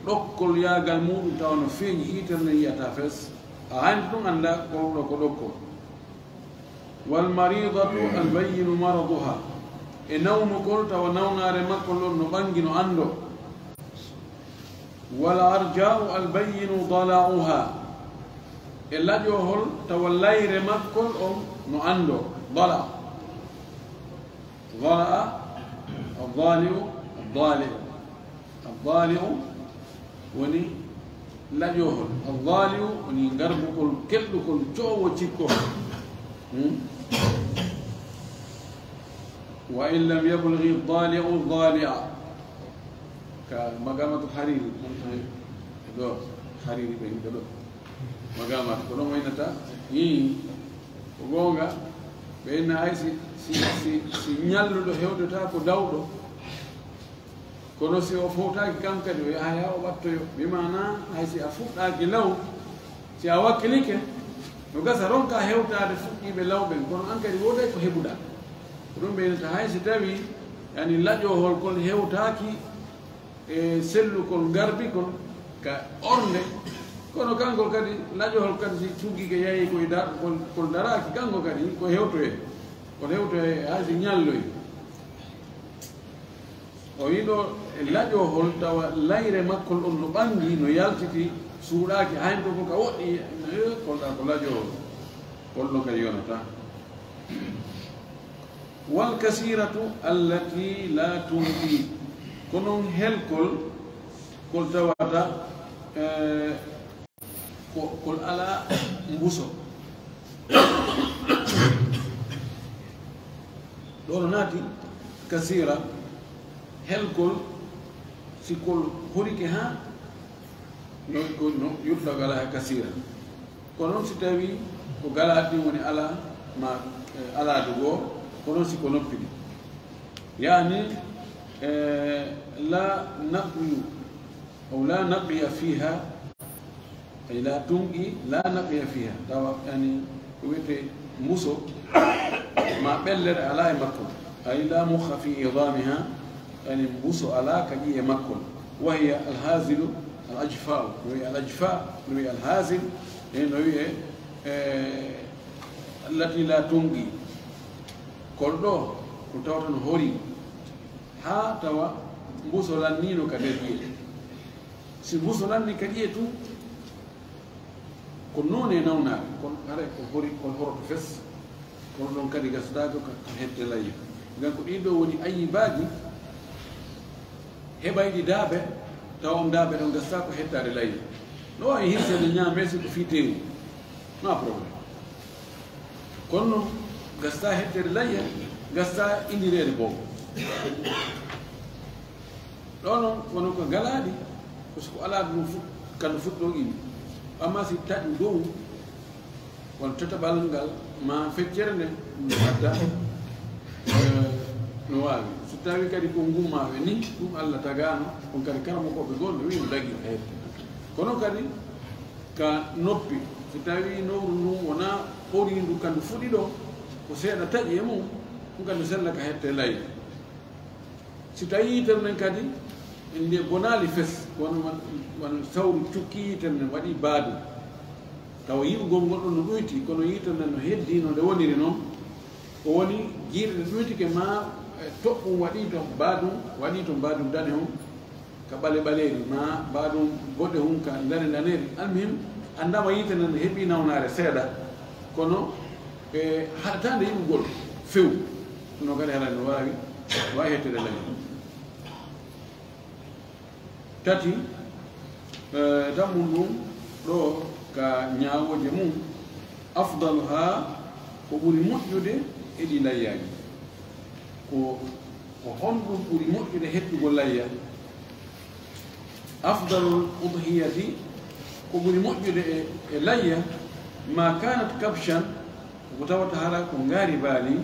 ɗokkol yagal muɗum tawa no feeñi hitere no yiyata fes a handi ɗum anda kolɗo ko ɗokkol wal maridatu al bayyinu maraduha e nawnugol tawa nawnare makkol ɗon no ɓangi no ando wal arja'u al bayyinu dala'uha e laƴohol tawa layre makkol on no ando dala الضالع woni laƴohol الضالع woni garbugol kelɗugol coowo cikko wa in lam yablughi الضالع الضالع ka magamatu hariri ɗo hariri ɓe yimɓe ɗo magamatu ko ɗon waynata ko goonga ɓeyna hay si ñalluɗo hewdata ko dawɗo kono si o fowtaki kam kadi o yaha ya o ɓattoyo bimana hay si a fuɗɗaki law si a wakkilike no gasa ronka hewtade fuɗɗiɓe lawɓen kono an kadi woday ko heɓuɗa ko ɗum ɓeynata hay si tawi yani laƴohol kol hewtaki e sellukol garbikol ka ornde kono kanko kadi laƴohol kadi si tuggike yayi koye kol daraki kanko kadi ko hewtoye hay si ñalloy o yiɗo e laƴohol tawa layre makkol ɗon no ɓangi no yaltiti suuɗaki haynto ko ka woɗɗi kolɗa ko laƴohol kolɗo kay yonata wal kasiratu allati la tunqi ko noon helkol kol tawata kol ala mbuso ɗono naati kasira helkol sikol horike ha no yuttago ala ha kasira ko noon si tawi ko galaɗi woni ala ma alade goo ko noon siko noppiɗi yani la naqyu aw la naqiya fiha ay la tunqi la naqiya fiha tawa yani ko wiyete mbuso ma ɓellere ala e makkol ay la mukha fi idamiha يعني مبوسو على كجيه مكن وهي الهازل الأجفاء وهي الأجفاء وهي الهازل وهي التي لا تنقي كله كتوتن هوري ها توا مبوسو لانينو كديه si mbuso lanni kadi tu ko none nawna kon are ko hori kon horoto fes kon non kadi gasdago ko hedde lay ngam ko ɗiɗo woni ayibaji heɓayɗi daabe taw on daabe ɗon gasta ko hettade layya no wawi hirsede ñaame si ko fiitewu ma probléme kono noon gasta hettede layya gasta indirede bobo ɗo noon wono ko galaɗi par ce que ala ɗum kano fuɗɗo ini amma si taƴi dow won tataɓal ngal ma feccere nde adda no wawi so tawi kadi ko gummaɓe ni ɗum Allah tagano on kadi karamo koɓe gonɗo wi no dagui hedde kono kadi ka noppi so tawi nowru ndu wona ɓori ndu kandu fuɗi ɗo ko seeɗa taƴi e mum ɗum kandu sella ka hette layi si tawi yitere nden kadi nde bonali fes won sawru cukki yitere nden waɗi baadu tawa yiɓugol ngol ɗon no ɗoyti kono yitere nden no heddi no nde woniri noon ko woni jiiɗe ɗe ɗoytike ma toɓɓum waɗi to baadum dane hum ka ɓale ɓaleri ma baadum boɗe hum ka dane daneri almuhim andama yitere nden heeɓi nawnare seeɗa kono e haɗatande yiɓugol few no kadi haɗa no wawi hettede layi tati tammum ɗum ɗo ka ñawoje mum afdalu ha ko ɓuri moƴƴude e ɗi layyaji ko honɗum ɓuri moƴƴude heɓɓugo layya afdalul udhiyati ko ɓuri moƴƴude e layya ma kanat kabshan ko tawata hara ko ngaari baali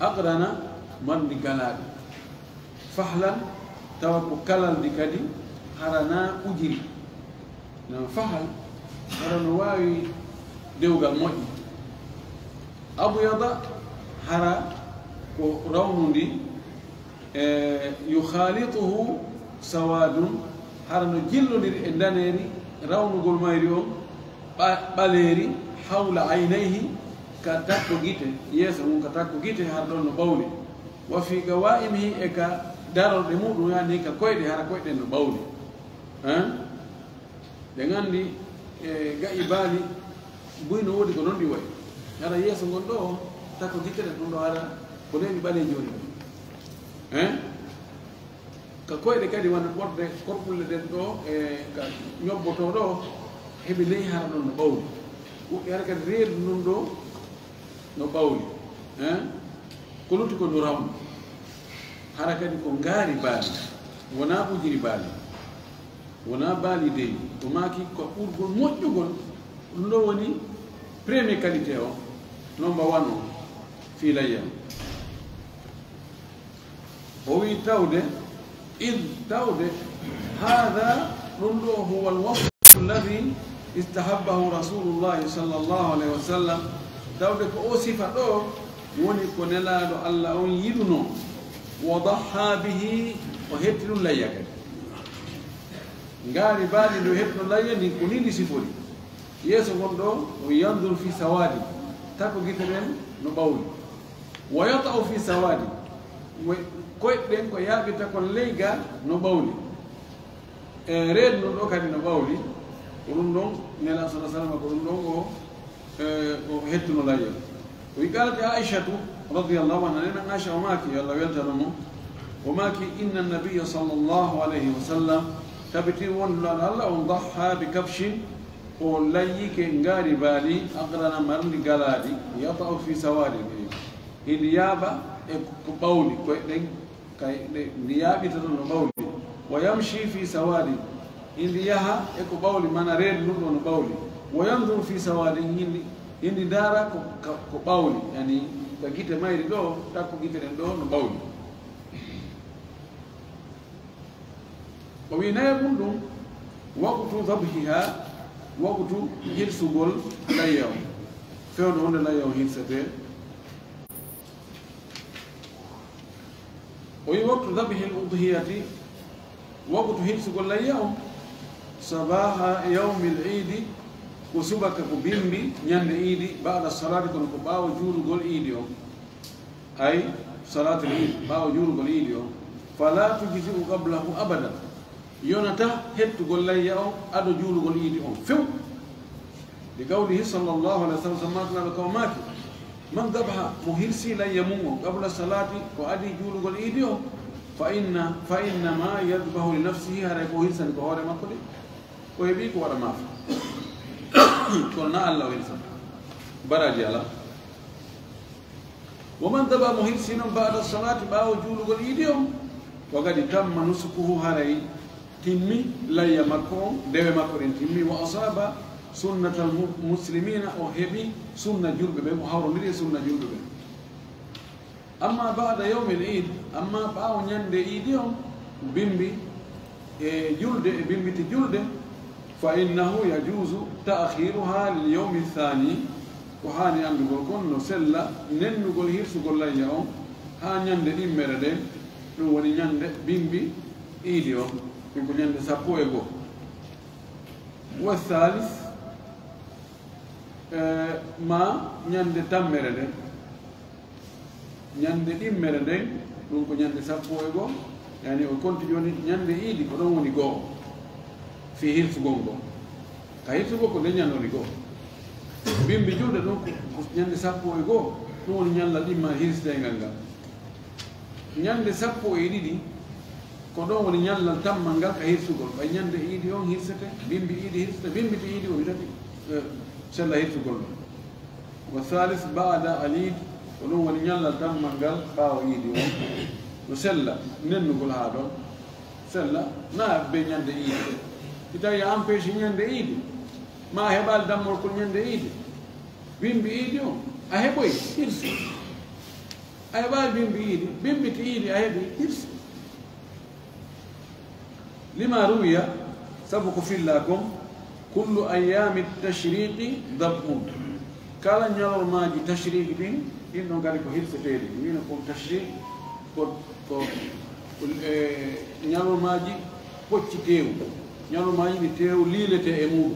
aqrana mardi galaɗi fahlan tawa ko kalaldi kadi harana ujiri non fahal hara no wawi dewgal moƴƴi abyada hara ko rawnundi yukhalituhu sawadun hara no jillodiri e daneri rawnugol mayri o ɓaleri hawla aynayhi ka takko gite yeeso mum ka takko gite har ɗon no ɓawli wa fi gawaimihi e ka darorɗe muɗum yani ka koyɗe hara koyɗen no ɓawli ɓe gandi e gaƴi baali buy no woodi ko noon ɗi wayi hara yeeso ngon ɗo takko gite ɗen ɗum ɗo hara ko leeɓi ɓale joni ɗo ka koyɗe kadi wona ɓorde korɓulle ɗen ɗo e ka ñobboto ɗo heɓi ley hara ɗon no ɓawli ɓuɓɓe hara kadi reedu ɗum ɗo no ɓawli ko lutti ko no rawno hara kadi ko ngaari baali wona ujiri baali wona baali deyi ko maki ko ɓurgol moƴƴugol ɗum ɗo woni premier qualité o number 1 o fi layyam o wi tawde id tawde hada ɗum ɗo huwa alwasfu alladi istahabbahu rasulullahi sallllahu alayhi wa sallam tawde ko o sifa ɗo woni ko nelaɗo allah on yiɗuno wa daha bihi o hetti ɗum layya kadi ngaari baali ndo hetno layya ndi ko nini sifori yeeso gon ɗo o yandur fi sawadi takko gite ɗen no ɓawli wa yata'u fi sawadi koyɗe ɗen ko yaaɓita kon leyga no ɓawli e reedu non ɗo kadi no ɓawli ko ɗum ɗon nela sa sallam ko ɗum ɗon o hettuno layya o wi qalate aishatu radiallahu anha nena aicha o maaki allah weltano mo o maaki inna nabiya sallllahu alayhi wa sallam tabiti wonduɗaɗo allah on daha bi kabshin o layyike ngaari baali aqrana marndi galaadi yata'u fi sawadi hindi yaaɓa e ko ɓawli koyɗen ndi yaaɓitata no ɓawli wa yamshi fi sawadi hindi yaha e ko ɓawli mana reedu ɗum ɗo no ɓawli wa yandur fi sawadi hindi daara ko ɓawli yani ka gite mayri ɗo takko gite ɗen ɗo no ɓawli o wi naye mum ɗum waqtu dabhiha waqtu hirsugol layya o fewde wonde layya o hirsete o wi waqtu dabhi l udhiyati waqtu hirsugol layya o sabaha yawmi l idi ko subaka ko bimbi ñande iidi ba'da salati kono ko ɓaawo juulugol iidi o ay salatu l idi ɓaawo juulugol iidi o fala tujzi'u qablahu abadan yonata hettugol layya o aɗo juulugol iidi on few li qawlihi sallllahu alih wa sallam sammaknaɓe kaw maaki man dabha mo hirsi layya mum o qabla salati ko adi juulugol iidi o fa innama yadbahu li nafsihi haray ko hirsani ko hoore makko de ko heeɓi ko waɗa maafa kono na allah o hirsata baraji ala wo man daba mo hirsi noon ba'da salati ɓaawo juulugol iidi o ko kadi tamma nusukuhu haray timmi layya makko on dewe makko ɗen timmi wa asaba sunnatal muslimina o heɓi sunna julɓe ɓe o hawrodiri e sunna julɓe ɓe amma ba'da yawmi l id amma ɓaawo ñande iidi on bimbi e julde e bimbiti julde fa innahu yajuzu ta'khiruha lil yawmi thani ko hani andugol kon no sella nennugol hirsugol layya on ha ñande ɗimmere ɗen ɗum woni ñande bimbi iidi on ɗum ko ñande 11 wa thalith ma ñande tammere nden ñande ɗimmere nden ɗum ko ñande 11 yani o konti joni ñande iidi ko ɗon woni goo fi hirsugol ngo ka hirsugol ko nde ñande woni goo bimbi julde ɗon ko ñande 11 ɗum woni ñallal ɗimma hirsdengal ngal ñande 12 ko ɗon woni ñallal tammal ngal ka hirsugol ɓay ñande iidi on hirsete bimbi iidi hirsete bimbi to iidi woni tati sella hirsugol ɗon wa thalith bada alid ko ɗum woni ñallal tammal ngal ɓaawa iidi on no sella nennugol haa ɗon sella na be ñande iidi si tawi a empêche ñande iidi ma heɓal dammol ko ñande iidi bimbi iidi on a heɓoy hirsi a heɓali bimbi iidi bimbi to iidi a heɓi hirsi lima ruwiya sabu ko filla kon kullu ayami tashriqi dabhun kala ñalormaji tashriqi ɗin ɗin ɗon gari ko hirseteɗi wino kon tashriq ko ñalormaji pocci tewu ñalormaji ɗi tewu liilete e muɗum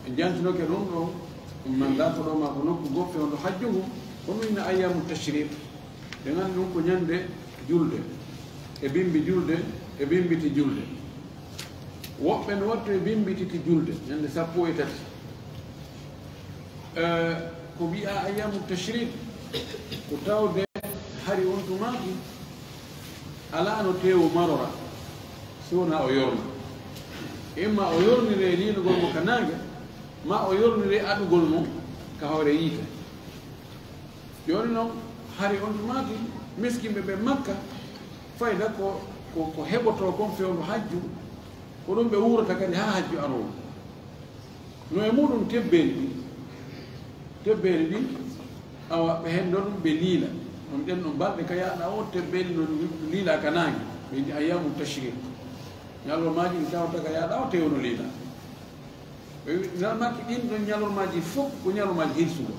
e jantinoke ɗum ɗo ɗum nandata ɗo ma ko nokku goffe on ɗo hajju ngu kono inna ayyamu tashriq ɓe gandi ɗum ko ñande julde e bimbi julde e bimbiti julde woɓɓe no wattu e bimbititi julde ñande 13 ko wiya ayyamu tashriq ko tawde hari on tumaki ala no tewo marora sowona o yorna imma o yornire liinugol mo ka nange ma o yornire aɗugol mo ka hoore yiite joni noon hari on tumaki miskimɓe ɓe makka fayda ko heɓoto kon fewno hajju ko ɗum ɓe wurata kadi ha hajju arowo no e muɗum tebbeeli ɗi awa ɓe hen ɗon ɓe liila on ɗen ɗo balɗe ka yaɗa o tebbeeli no liila ka naangi ɓe ndi ayyamu tashrik ñalormaji ɗi tawata ka yaɗa o tewno liila makki ɗin ɗon ñalormaji fof ko ñalormaji hirsugo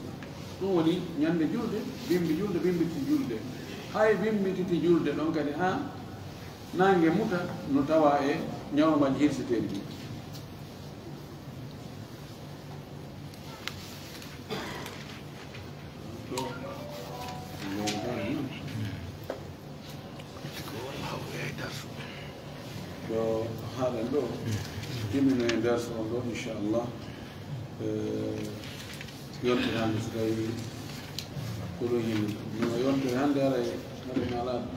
ɗum woni ñande julde bimbiti julde hay bimbititi julde ɗon kadi ha nange muta no tawa e ñalormaji hirseteɗi ɗi ɗo haɗan ɗo timmino e darse on ɗo inchallah yontere hannde so tawi koɗo hin no yontere hannde ara haɗa malaɗo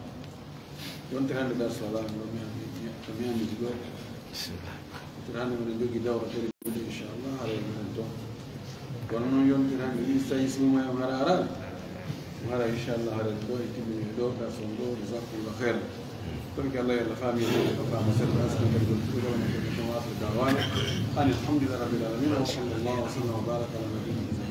yontere hannde darse ala ɗo mi anditi ɗo yontere hannde miɗen jogui dawra téléviɗe inchallah haɗa minen toon kono noon yontere hannde ɗi so tawi sumayam haɗa arade hara inchallah haɗen ɗo e timmini ɗo darse on ɗo jasakumllah heyra ترك الله يلا فامي وفام سلم أسلم بالدكتور ونحن نواصل دعوانا أن الحمد لله رب العالمين وصلى الله وسلم وبارك على نبينا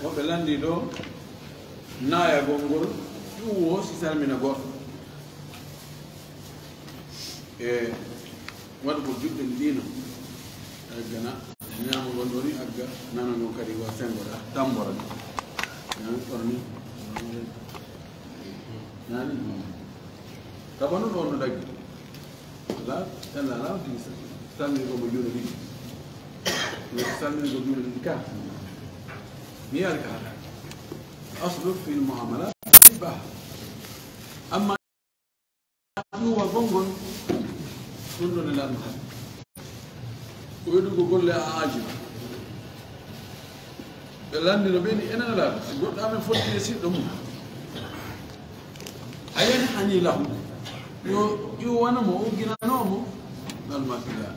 woɓɓe landi ɗo naayagol ngol ƴuwo si salmina goɗɗo e waɗugol juɗɗe ɗino aggana ñamugol ɗo ni agga nana ngon kadi wa sengoɗa tambora ni ɓorni nani tabanu ɗo no daggi ala ella ala tigi salminigomo juuɗe ɗiɗi salminigo juuɗe ɗiɗi ka ميارك هذا أصله في المعاملات إباحة أما هو بونغون كله لا نحن ويدو كل عاجب لأن نبيني أنا لا يقول أنا فوت يسير دمو أيان حني له يو أنا مو جينا نومو المكلا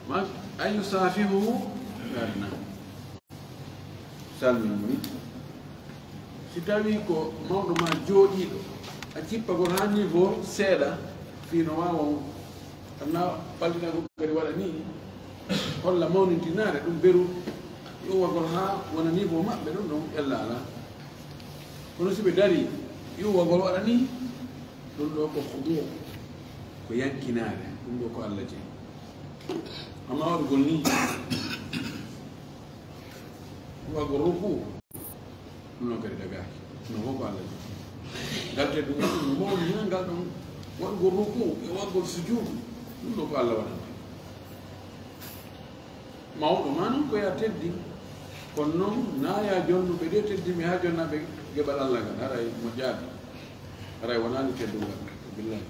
ما أي يصافحه لنا سلمي سيتاوي كو مودو ما جوديدو أتيبا غور هاني فو سيدا في نواو أنا بالنا غوري ولا ني ولا مون دينار دum beru yo wagol ha wona niveau mabbe don don ella ala kono sibe dari yo wagol wala ni don do ko khudu ko yankinare dum do ko Allah je amma wagol ni wagol ruku no gari daga no ko Allah je galte dum mo ni ngal dum wagol ruku e wagol sujud dum do ko Allah wala mawɗo ma noon ko ya teddi kono noon naya jonnu ɓe ɗe teddimi ha jonnaɓe geɓal Allah ngal haray mo jaabi haray wonani teddugal billahi